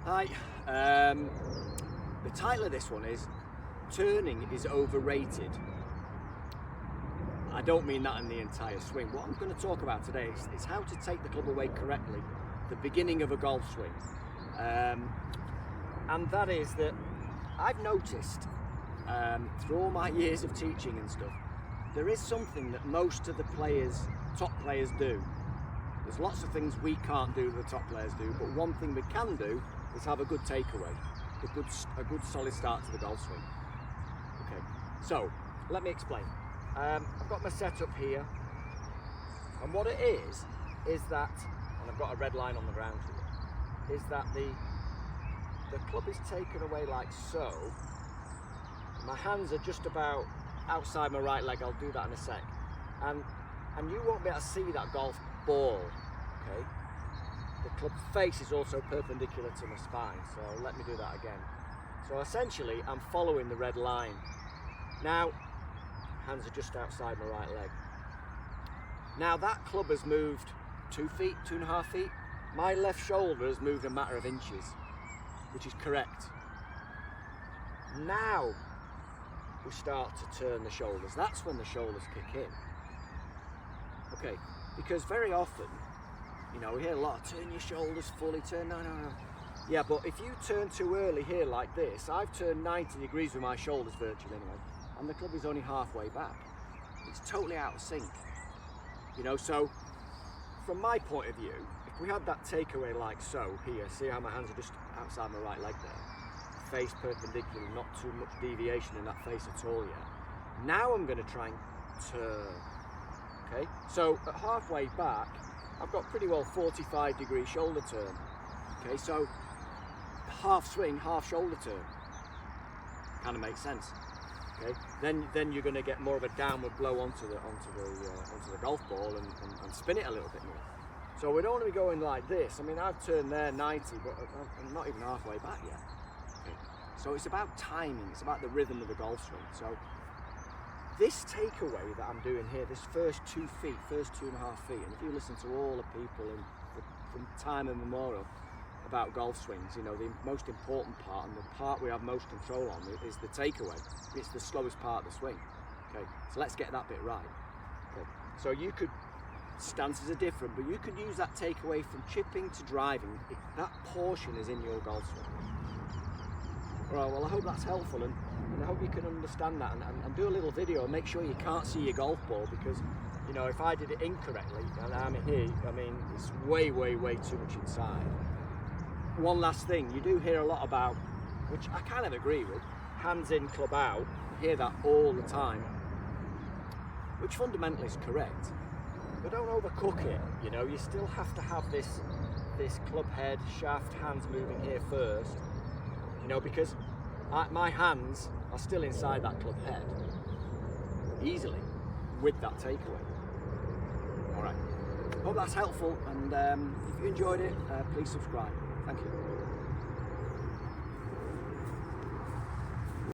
Hi, the title of this one is Turning is Overrated. I don't mean that in the entire swing. What I'm going to talk about today is how to take the club away correctly, the beginning of a golf swing. And that is that I've noticed through all my years of teaching and stuff, there is something that most of the top players do. There's lots of things we can't do that the top players do, but one thing we can do is have a good takeaway, a good solid start to the golf swing. Okay, so let me explain. I've got my setup here, and what it is that, and I've got a red line on the ground here, is that the club is taken away like so. My hands are just about outside my right leg. I'll do that in a sec, and you won't be able to see that golf ball. Okay. The club face is also perpendicular to my spine, so let me do that again. So essentially, I'm following the red line. Now, hands are just outside my right leg. Now that club has moved 2 feet, 2.5 feet. My left shoulder has moved a matter of inches, which is correct. Now we start to turn the shoulders. That's when the shoulders kick in. Okay, because very often, you know, we hear a lot of turn your shoulders fully, turn, no. Yeah, but if you turn too early here like this, I've turned 90 degrees with my shoulders virtually anyway, and the club is only halfway back. It's totally out of sync. You know, so from my point of view, if we had that takeaway like so here, see how my hands are just outside my right leg there, face perpendicular, not too much deviation in that face at all yet. Now I'm going to try and turn. Okay, so at halfway back, I've got pretty well 45-degree shoulder turn. Okay, so half swing, half shoulder turn. Kind of makes sense. Okay, then you're going to get more of a downward blow onto the golf ball and spin it a little bit more. So we don't want to be going like this. I mean, I've turned there 90, but I'm not even halfway back yet. Okay. So it's about timing. It's about the rhythm of the golf swing. So this takeaway that I'm doing here, this first 2 feet, first 2.5 feet, and if you listen to all the people from time immemorial about golf swings, you know, the most important part and the part we have most control on is the takeaway. It's the slowest part of the swing. Okay, so let's get that bit right. Okay, so you could, stances are different, but you could use that takeaway from chipping to driving. That portion is in your golf swing. Right, well, I hope that's helpful, and I hope you can understand that and do a little video and make sure you can't see your golf ball, because, you know, if I did it incorrectly, and I'm here, I mean, it's way too much inside. One last thing, you do hear a lot about, which I kind of agree with, hands in, club out. You hear that all the time, which fundamentally is correct, but don't overcook it. You know, you still have to have this club head, shaft, hands moving here first. You know, because my hands are still inside that club head easily with that takeaway. All right, hope that's helpful, and if you enjoyed it, please subscribe. Thank you.